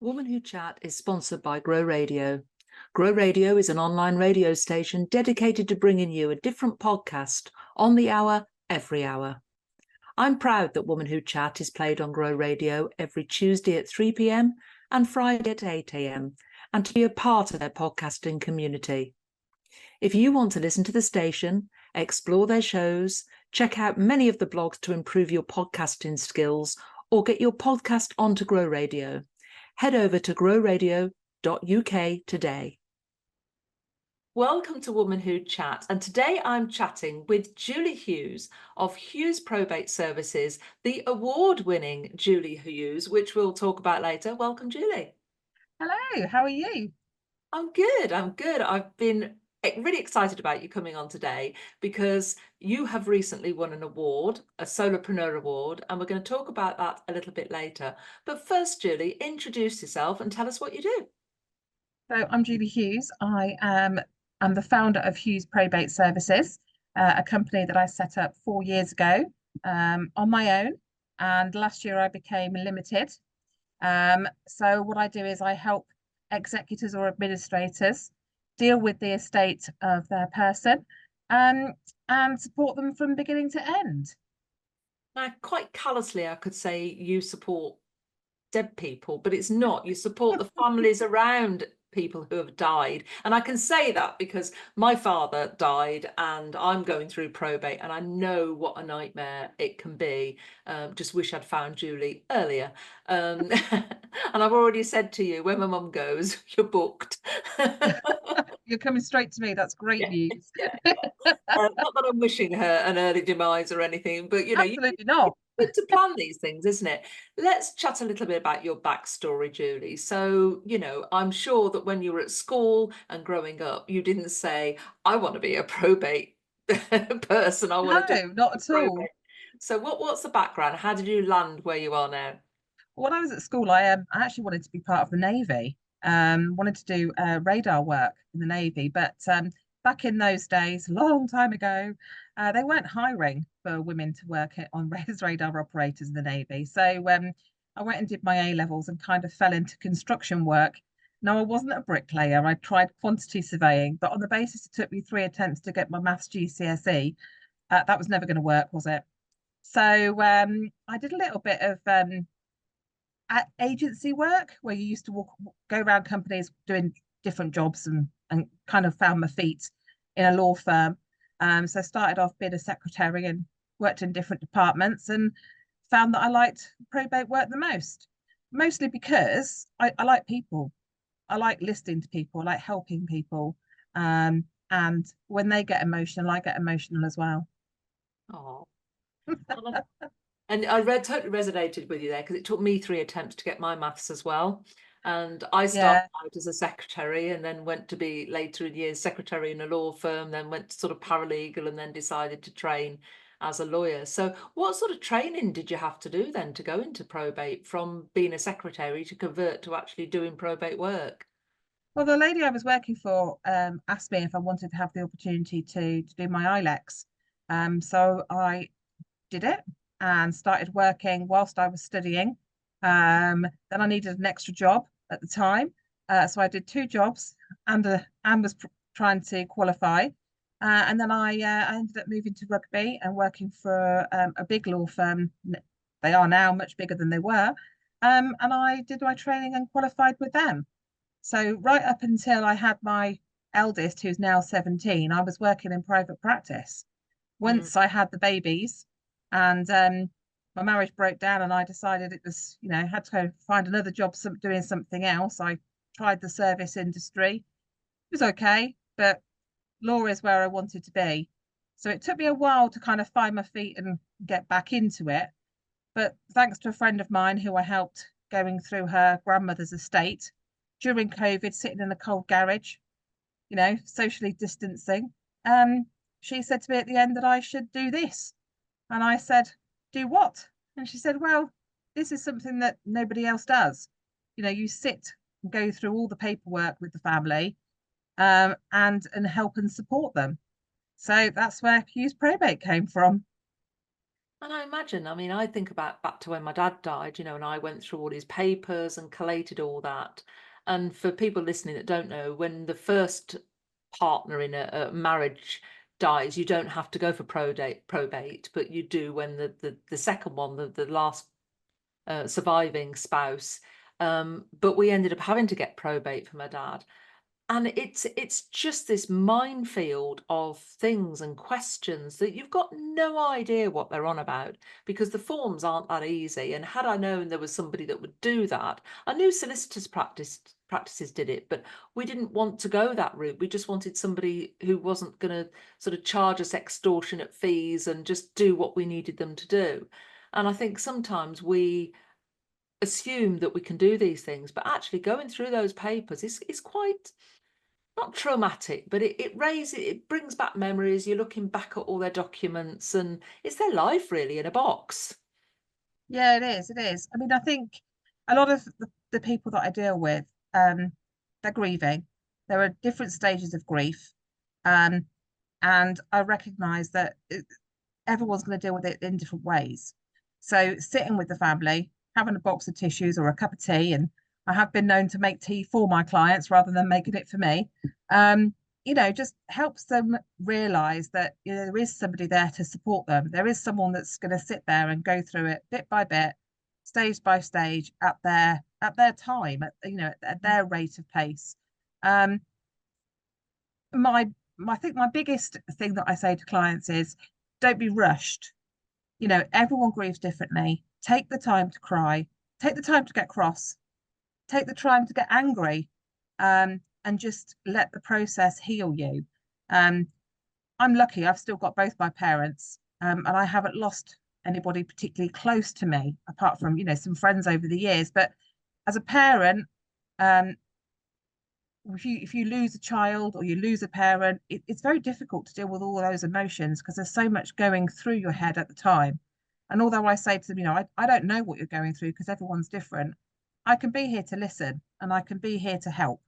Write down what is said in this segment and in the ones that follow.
Woman Who Chat is sponsored by Grow Radio. Grow Radio is an online radio station dedicated to bringing you a different podcast on the hour, every hour. I'm proud that Woman Who Chat is played on Grow Radio every Tuesday at 3 p.m. and Friday at 8 a.m. and to be a part of their podcasting community. If you want to listen to the station, explore their shows, check out many of the blogs to improve your podcasting skills, or get your podcast onto Grow Radio, head over to growradio.uk today. Welcome to Woman Who Chat, and today I'm chatting with Julie Hughes of Hughes Probate Services, the award-winning Julie Hughes, which we'll talk about later. Welcome, Julie. Hello, how are you? I'm good. I've been really excited about you coming on today because you have recently won an award, a Solopreneur Award, and we're going to talk about that a little bit later. But first, Julie, introduce yourself and tell us what you do. So I'm Julie Hughes. I'm the founder of Hughes Probate Services, a company that I set up 4 years ago on my own. And last year I became limited. So what I do is I help executors or administrators deal with the estate of their person and support them from beginning to end. Now, quite callously, I could say you support dead people, but it's not. You support the families around people who have died. And I can say that because my father died and I'm going through probate and I know what a nightmare it can be. Just wish I'd found Julie earlier. And I've already said to you, when my mum goes, you're booked. You're coming straight to me. That's great news. Not that I'm wishing her an early demise or anything, but you know, Absolutely not. good to plan these things, isn't it? Let's chat a little bit about your backstory, Julie. So, you know, I'm sure that when you were at school and growing up, you didn't say, I want to be a probate person. I want to do not at all. probate. So what's the background? How did you land where you are now? When I was at school, I actually wanted to be part of the Navy. Wanted to do radar work in the Navy, but back in those days, a long time ago, they weren't hiring for women to work on radar operators in the Navy. So I went and did my A levels and kind of fell into construction work. No, I wasn't a bricklayer. I tried quantity surveying, but on the basis it took me 3 attempts to get my maths GCSE, that was never going to work, was it? So I did a little bit of agency work where you used to go around companies doing different jobs and kind of found my feet in a law firm. So I started off being a secretary and worked in different departments and found that I liked probate work the most, mostly because I like people. I like listening to people, I like helping people. And when they get emotional, I get emotional as well. Oh. And I totally resonated with you there because it took me 3 attempts to get my maths as well. And I started out as a secretary and then went to be later in years secretary in a law firm, then went to sort of paralegal and then decided to train as a lawyer. So what sort of training did you have to do then to go into probate from being a secretary to convert to actually doing probate work? Well, the lady I was working for asked me if I wanted to have the opportunity to do my ILEX. So I did it and started working whilst I was studying. Then I needed an extra job at the time. So I did 2 jobs and was trying to qualify. And then I ended up moving to Rugby and working for a big law firm. They are now much bigger than they were. And I did my training and qualified with them. So right up until I had my eldest, who's now 17, I was working in private practice. Once I had the babies and my marriage broke down and I decided it was, had to find another job doing something else. I tried the service industry. It was okay, but law is where I wanted to be. So it took me a while to kind of find my feet and get back into it. But thanks to a friend of mine who I helped going through her grandmother's estate during COVID, sitting in a cold garage, socially distancing, she said to me at the end that I should do this. And I said, do what? And she said, well, this is something that nobody else does. You sit and go through all the paperwork with the family and help and support them. So that's where Hughes Probate came from. And I imagine, I mean, I think about back to when my dad died, you know, and I went through all his papers and collated all that. And for people listening that don't know, when the first partner in a marriage dies, you don't have to go for probate, but you do when the second one, the last surviving spouse. But we ended up having to get probate for my dad. And it's just this minefield of things and questions that you've got no idea what they're on about, because the forms aren't that easy. And had I known there was somebody that would do that, I knew solicitors practices did it, but we didn't want to go that route. We just wanted somebody who wasn't going to sort of charge us extortionate fees and just do what we needed them to do. And I think sometimes we assume that we can do these things, but actually going through those papers is quite not traumatic, but it brings back memories. You're looking back at all their documents, and it's their life really in a box. Yeah, it is. I mean, I think a lot of the people that I deal with, they're grieving. There are different stages of grief. Um, and I recognize that everyone's going to deal with it in different ways. So sitting with the family, having a box of tissues or a cup of tea, and I have been known to make tea for my clients rather than making it for me. Um, just helps them realize that there is somebody there to support them. There is someone that's going to sit there and go through it bit by bit, stage by stage, at their time, at their rate of pace. Um, my I think my biggest thing that I say to clients is don't be rushed. Everyone grieves differently. Take the time to cry, take the time to get cross, take the time to get angry, and just let the process heal you. Um, I'm lucky, I've still got both my parents, and I haven't lost anybody particularly close to me, apart from, some friends over the years. But as a parent, um, if you lose a child or you lose a parent, it's very difficult to deal with all those emotions because there's so much going through your head at the time. And although I say to them, I don't know what you're going through because everyone's different, I can be here to listen and I can be here to help.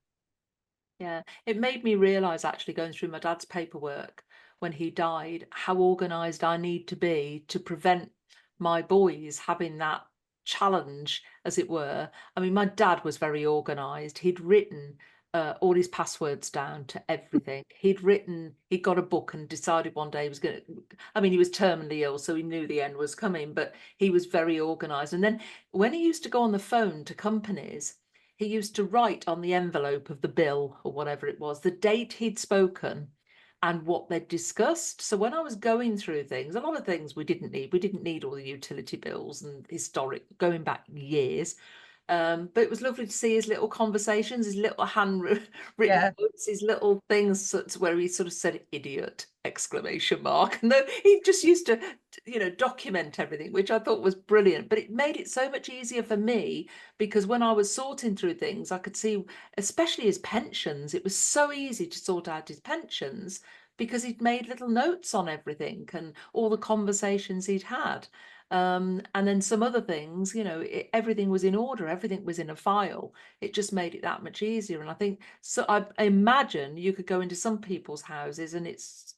Yeah, it made me realize actually going through my dad's paperwork when he died, how organized I need to be to prevent my boys having that challenge, as it were. I mean, my dad was very organized. He'd written all his passwords down to everything. He'd got a book and decided one day he was going to, I mean, he was terminally ill, so he knew the end was coming, but he was very organized. And then when he used to go on the phone to companies, he used to write on the envelope of the bill or whatever it was, the date he'd spoken and what they'd discussed. So when I was going through things, a lot of things we didn't need. We didn't need all the utility bills and historic going back years. But it was lovely to see his little conversations, his little handwritten Yeah, notes, his little things where he sort of said "idiot!" exclamation mark, and then he just used to, document everything, which I thought was brilliant. But it made it so much easier for me because when I was sorting through things, I could see, especially his pensions, it was so easy to sort out his pensions because he'd made little notes on everything and all the conversations he'd had. And then some other things, everything was in order, everything was in a file. It just made it that much easier. And I think so. I imagine you could go into some people's houses and it's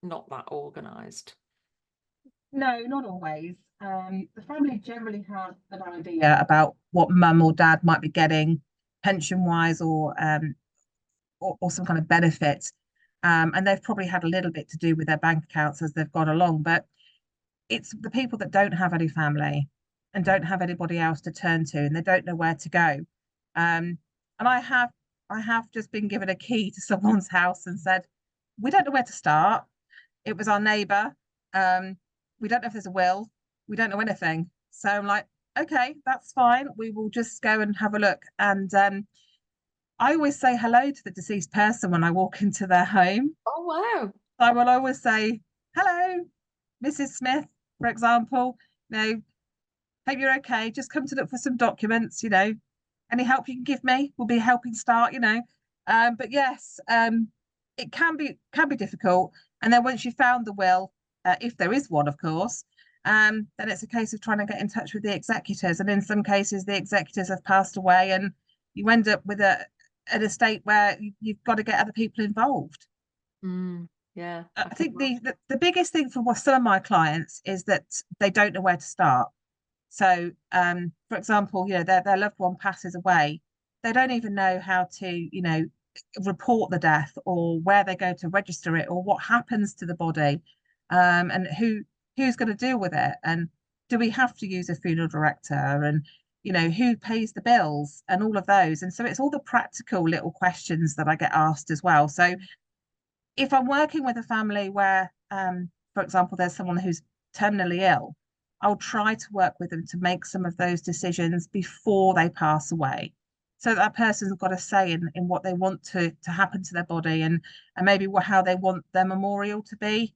not that organized. no, not always. The family generally have an idea about what mum or dad might be getting pension wise or some kind of benefit. And they've probably had a little bit to do with their bank accounts as they've gone along. But it's the people that don't have any family and don't have anybody else to turn to, and they don't know where to go. And I have just been given a key to someone's house and said, we don't know where to start. It was our neighbour. We don't know if there's a will. We don't know anything. So I'm like, okay, that's fine. We will just go and have a look. And I always say hello to the deceased person when I walk into their home. Oh, wow. I will always say, hello, Mrs. Smith, for example, hope you're okay. Just come to look for some documents, any help you can give me will be a helping start. But yes, it can be difficult. And then once you've found the will, if there is one, of course, then it's a case of trying to get in touch with the executors. And in some cases, the executors have passed away, and you end up with an estate where you've got to get other people involved. Mm, Yeah, I think the biggest thing for some of my clients is that they don't know where to start. So, for example, their loved one passes away, they don't even know how to, report the death or where they go to register it or what happens to the body, and who's going to deal with it, and do we have to use a funeral director, and who pays the bills and all of those. And so it's all the practical little questions that I get asked as well. So if I'm working with a family where, for example, there's someone who's terminally ill, I'll try to work with them to make some of those decisions before they pass away. So that person's got a say in what they want to happen to their body, and maybe how they want their memorial to be,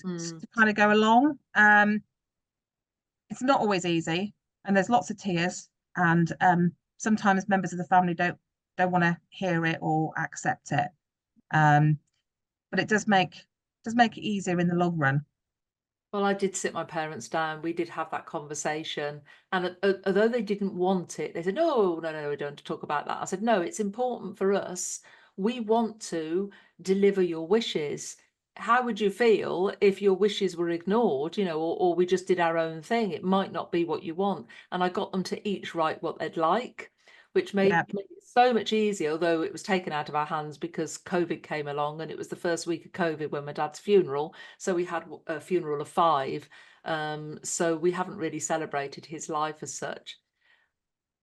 to kind of go along. It's not always easy, and there's lots of tears, and sometimes members of the family don't want to hear it or accept it. But it does make it easier in the long run. Well, I did sit my parents down. We did have that conversation. And although they didn't want it, they said, no, no, no, we don't talk about that. I said, no, it's important for us. We want to deliver your wishes. How would you feel if your wishes were ignored, or we just did our own thing? It might not be what you want. And I got them to each write what they'd like, which made Yeah. it so much easier, although it was taken out of our hands because COVID came along, and it was the first week of COVID when my dad's funeral. So we had a funeral of 5. So we haven't really celebrated his life as such.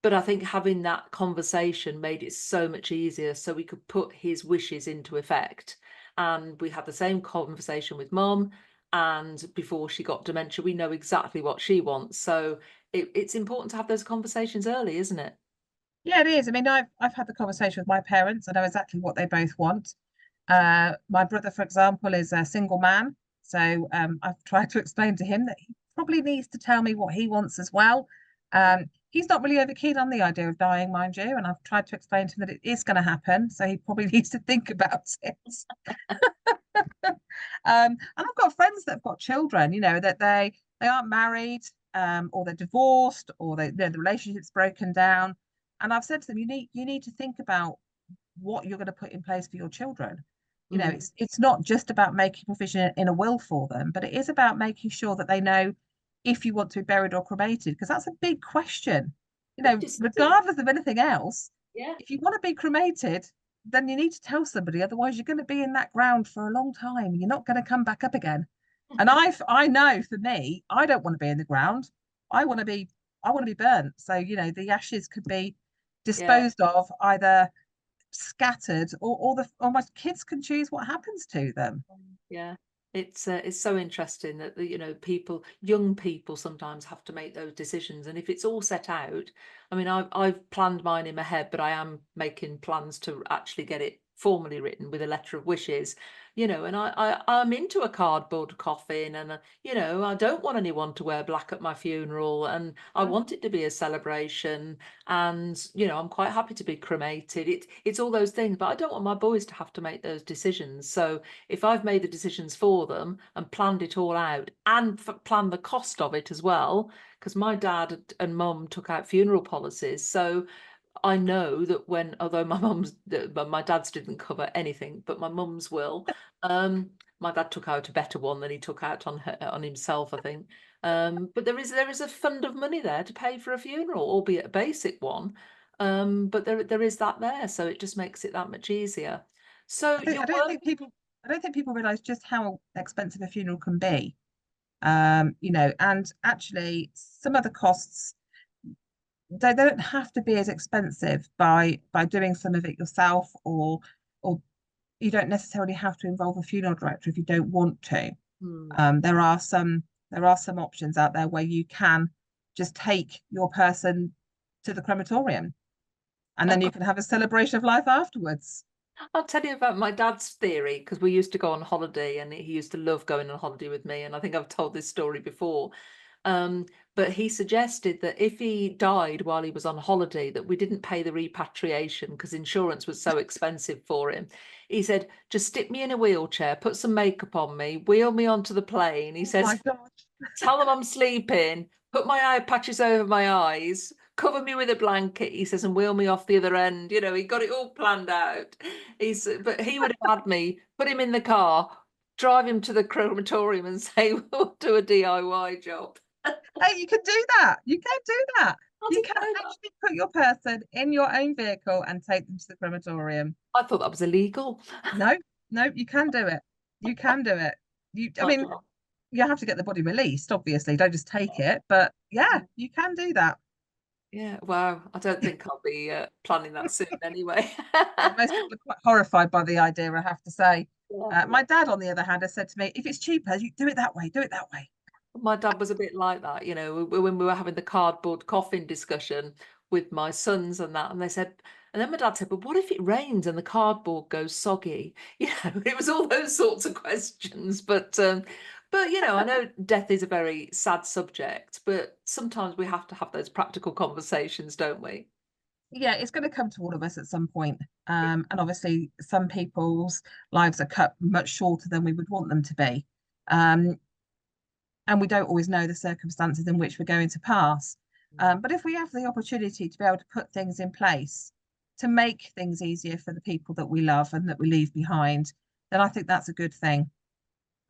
But I think having that conversation made it so much easier, so we could put his wishes into effect. And we had the same conversation with Mum. And before she got dementia, we know exactly what she wants. So it's important to have those conversations early, isn't it? Yeah, it is. I mean, I've had the conversation with my parents. I know exactly what they both want. My brother, for example, is a single man. So I've tried to explain to him that he probably needs to tell me what he wants as well. He's not really over keen on the idea of dying, mind you, and I've tried to explain to him that it is going to happen. So he probably needs to think about it. And I've got friends that have got children, that they aren't married, or they're divorced, or the relationship's broken down. And I've said to them, you need to think about what you're going to put in place for your children. It's not just about making provision in a will for them, but it is about making sure that they know if you want to be buried or cremated, because that's a big question. Regardless of anything else, Yeah. if you want to be cremated, then you need to tell somebody, otherwise you're going to be in that ground for a long time. You're not going to come back up again. And I know for me, I don't want to be in the ground. I want to be burnt. So, the ashes could be Yeah. disposed of, either scattered, or my kids can choose what happens to them. Yeah. It's so interesting that young people sometimes have to make those decisions, and if it's all set out, I mean, I've planned mine in my head, but I am making plans to actually get it formally written with a letter of wishes, and I'm into a cardboard coffin, and I don't want anyone to wear black at my funeral, and I want it to be a celebration, and I'm quite happy to be cremated. It's all those things, but I don't want my boys to have to make those decisions. So if I've made the decisions for them and planned it all out and planned the cost of it as well, because my dad and mum took out funeral policies, so I know that although my dad's didn't cover anything, but my mum's will. My dad took out a better one than he took out on himself, I think. But there is a fund of money there to pay for a funeral, albeit a basic one. But there is that there, so it just makes it that much easier. So I don't think people realize just how expensive a funeral can be. And actually some of the costs, they don't have to be as expensive by doing some of it yourself, or you don't necessarily have to involve a funeral director if you don't want to. There are some options out there where you can just take your person to the crematorium, and then you can have a celebration of life afterwards. I'll tell you about my dad's theory, because we used to go on holiday and he used to love going on holiday with me. And I think I've told this story before. But he suggested that if he died while he was on holiday, that we didn't pay the repatriation because insurance was so expensive for him. He said, just stick me in a wheelchair, put some makeup on me, wheel me onto the plane. He Oh my says, gosh. tell them I'm sleeping, put my eye patches over my eyes, cover me with a blanket, he says, and wheel me off the other end. He got it all planned out. But he would have had me put him in the car, drive him to the crematorium and say, we'll do a DIY job. Hey, you can do that. You can do that. I You didn't can know that. actually put your person in your own vehicle and take them to the crematorium. I thought that was illegal. No, no, you can do it. You can do it. I Not mean, sure. you have to get the body released, obviously. Don't just take it. But yeah, you can do that. Yeah, wow. I don't think I'll be planning that soon anyway. Yeah, most people are quite horrified by the idea, I have to say. Yeah. My dad, on the other hand, has said to me, if it's cheaper, you do it that way, do it that way. My dad was a bit like that, you know, when we were having the cardboard coffin discussion with my sons and that, and they said, and then my dad said, but what if it rains and the cardboard goes soggy? You know, it was all those sorts of questions. But you know, I know death is a very sad subject, but sometimes we have to have those practical conversations, don't we? Yeah, it's going to come to all of us at some point. And obviously, some people's lives are cut much shorter than we would want them to be. Um, and we don't always know the circumstances in which we're going to pass. But if we have the opportunity to be able to put things in place to make things easier for the people that we love and that we leave behind, then I think that's a good thing.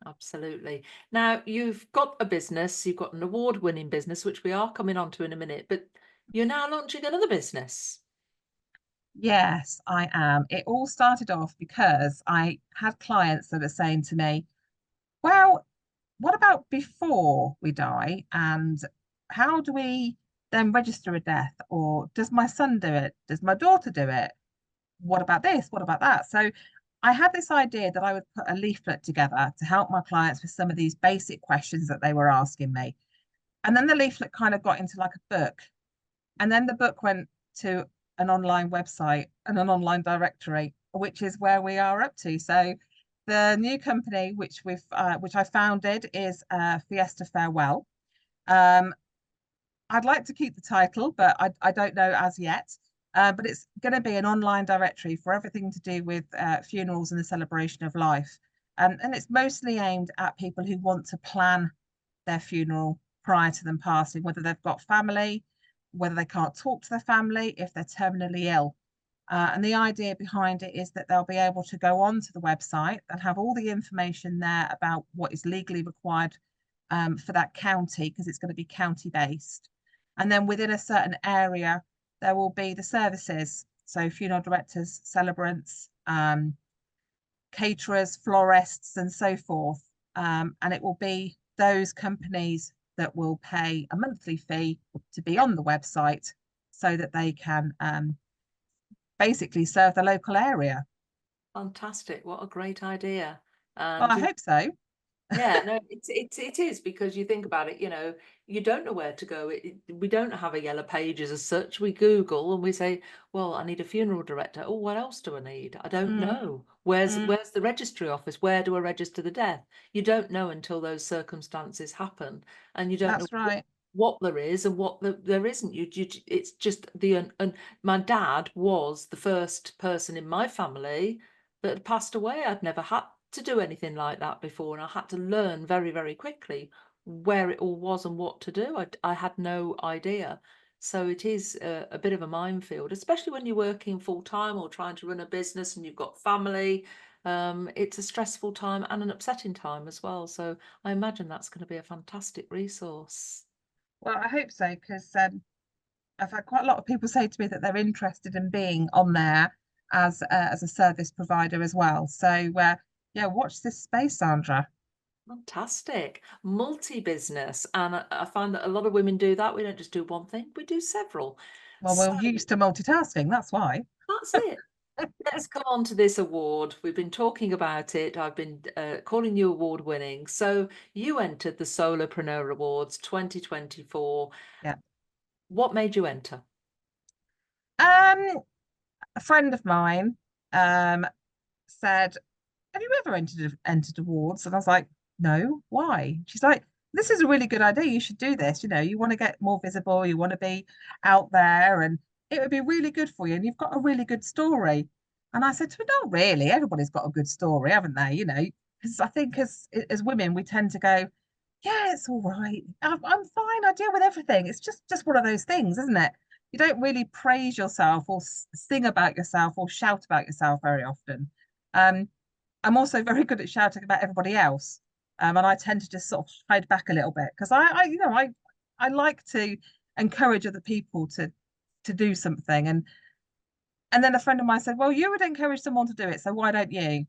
Absolutely. Now, you've got a business, you've got an award-winning business, which we are coming on to in a minute, but you're now launching another business. Yes, I am. It all started off because I had clients that are saying to me, well, what about before we die? And how do we then register a death? Or does my son do it? Does my daughter do it? What about this? What about that? So I had this idea that I would put a leaflet together to help my clients with some of these basic questions that they were asking me. And then the leaflet kind of got into like a book. And then the book went to an online website and an online directory, which is where we are up to. So the new company which I founded is Fiesta Farewell. Um, I'd like to keep the title, but I don't know as yet. But it's going to be an online directory for everything to do with funerals and the celebration of life. And it's mostly aimed at people who want to plan their funeral prior to them passing, whether they've got family, whether they can't talk to their family, if they're terminally ill. And the idea behind it is that they'll be able to go onto the website and have all the information there about what is legally required for that county, because it's going to be county based. And then within a certain area, there will be the services. So funeral directors, celebrants, caterers, florists, and so forth. And it will be those companies that will pay a monthly fee to be on the website so that they can basically serve the local area. Fantastic. What a great idea. Well, And I hope so. yeah, no, it is, because you think about it, you know, you don't know where to go. We don't have a yellow pages as such. We Google and we say, well, I need a funeral director. Oh, what else do I need? I don't Mm, know. Where's mm, the registry office? Where do I register the death? You don't know until those circumstances happen, and you don't know that's right. what there is and what there isn't. It's just and my dad was the first person in my family that had passed away. I'd never had to do anything like that before, and I had to learn very, very quickly where it all was and what to do. I had no idea. So it is a bit of a minefield, especially when you're working full time or trying to run a business and you've got family. It's a stressful time and an upsetting time as well. So I imagine that's going to be a fantastic resource. Well, I hope so, because I've had quite a lot of people say to me that they're interested in being on there as a service provider as well. So yeah, watch this space, Sandra. Fantastic. Multi-business. And I find that a lot of women do that. We don't just do one thing, we do several. Well, So we're used to multitasking, that's why. that's it. Let's come on to this award. We've been talking about it. I've been calling you award winning. So you entered the Solopreneur Awards 2024. Yeah. What made you enter? Um, a friend of mine said, have you ever entered awards? And I was like, no, why? She's like, this is a really good idea. You should do this. You know, you want to get more visible, you want to be out there, and it would be really good for you. And you've got a really good story. And I said to her, not really. Everybody's got a good story, haven't they? You know, because I think as women, we tend to go, yeah, it's all right. I'm fine. I deal with everything. It's just one of those things, isn't it? You don't really praise yourself or sing about yourself or shout about yourself very often. Um, I'm also very good at shouting about everybody else. And I tend to just sort of hide back a little bit because I like to encourage other people to do something. And then a friend of mine said, well, you would encourage someone to do it, so why don't you?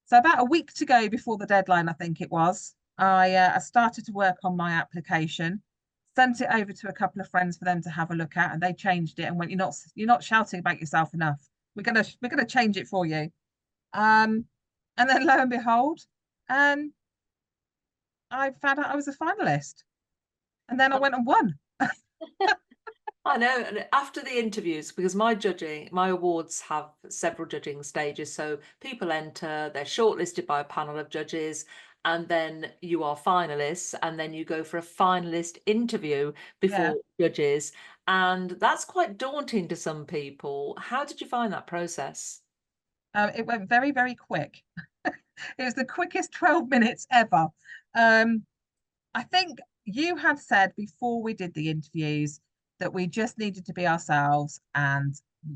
So about a week to go before the deadline, I think it was, I started to work on my application, sent it over to a couple of friends for them to have a look at, and they changed it and went, you're not shouting about yourself enough. We're gonna change it for you. Um, and then lo and behold, um, I found out I was a finalist, and then I went and won. I know, and after the interviews, because my awards have several judging stages. So people enter, they're shortlisted by a panel of judges, and then you are finalists, and then you go for a finalist interview Yeah, before judges. And that's quite daunting to some people. How did you find that process? it went very, very quick. It was the quickest 12 minutes ever. Um, I think you had said before we did the interviews that we just needed to be ourselves and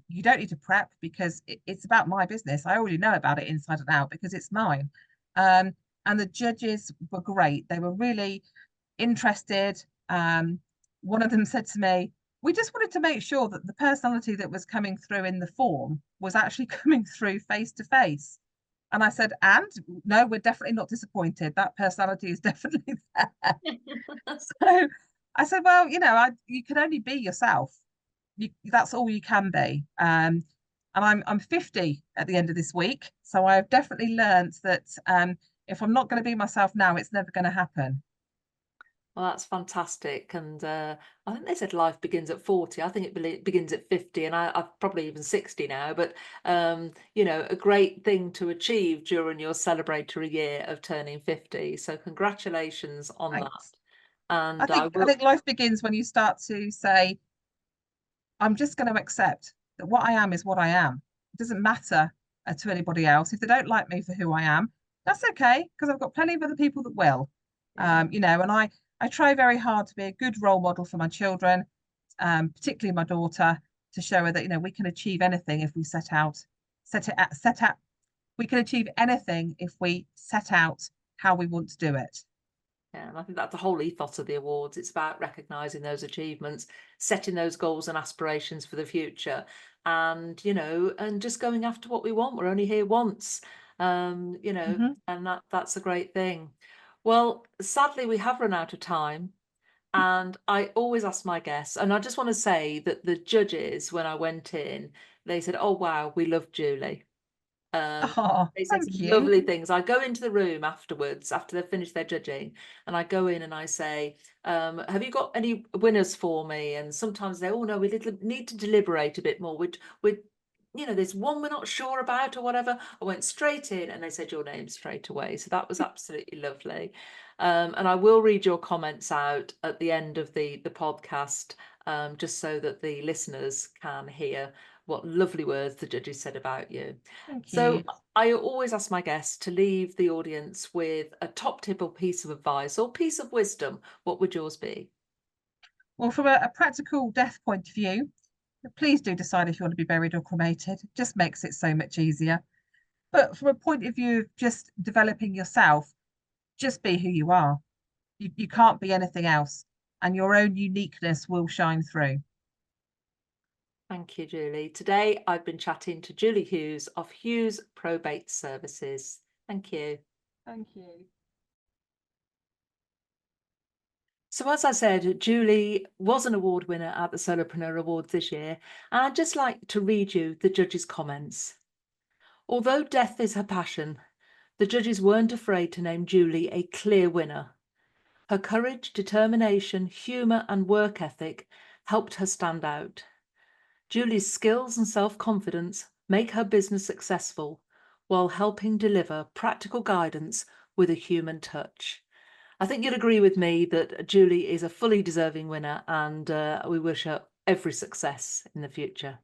you don't need to prep because it's about my business. I already know about it inside and out because it's mine. Um, and the judges were great. They were really interested. One of them said to me, we just wanted to make sure that the personality that was coming through in the form was actually coming through face to face. And I said, and no, we're definitely not disappointed. That personality is definitely there. So I said, well, you can only be yourself. That's all you can be. And I'm 50 at the end of this week. So I've definitely learned that if I'm not going to be myself now, it's never going to happen. Well, that's fantastic. And I think they said life begins at 40. I think it begins at 50, and I'm probably even 60 now. But, a great thing to achieve during your celebratory year of turning 50. So congratulations on that. Thanks. I And I think I will, think life begins when you start to say, I'm just going to accept that what I am is what I am. It doesn't matter to anybody else. If they don't like me for who I am, that's okay because I've got plenty of other people that will. yeah. And I try very hard to be a good role model for my children, particularly my daughter, to show her that we can achieve anything if we set out. We can achieve anything if we set out how we want to do it. Yeah, and I think that's the whole ethos of the awards. It's about recognising those achievements, setting those goals and aspirations for the future, and just going after what we want. We're only here once, Mhm. and that's a great thing. Well, sadly, we have run out of time, and I always ask my guests, and I just want to say that the judges, when I went in, they said, "Oh wow, we love Julie." Oh, They said thank some you. lovely things. I go into the room afterwards, after they've finished their judging, and I go in and I say, have you got any winners for me? And sometimes they, oh no, we need to deliberate a bit more. There's one we're not sure about or whatever. I went straight in and they said your name straight away. So that was absolutely lovely. And I will read your comments out at the end of the podcast, just so that the listeners can hear what lovely words the judges said about you. Thank So you. I always ask my guests to leave the audience with a top tip or piece of advice or piece of wisdom. What would yours be? Well, from a practical death point of view, please do decide if you want to be buried or cremated. It just makes it so much easier. But from a point of view of just developing yourself, just be who you are. You can't be anything else, and your own uniqueness will shine through. Thank you, Julie. Today I've been chatting to Julie Hughes of Hughes Probate Services. Thank you. Thank you. So as I said, Julie was an award winner at the Solopreneur Awards this year, and I'd just like to read you the judges' comments. Although death is her passion, the judges weren't afraid to name Julie a clear winner. Her courage, determination, humour and work ethic helped her stand out. Julie's skills and self-confidence make her business successful while helping deliver practical guidance with a human touch. I think you'll agree with me that Julie is a fully deserving winner, and we wish her every success in the future.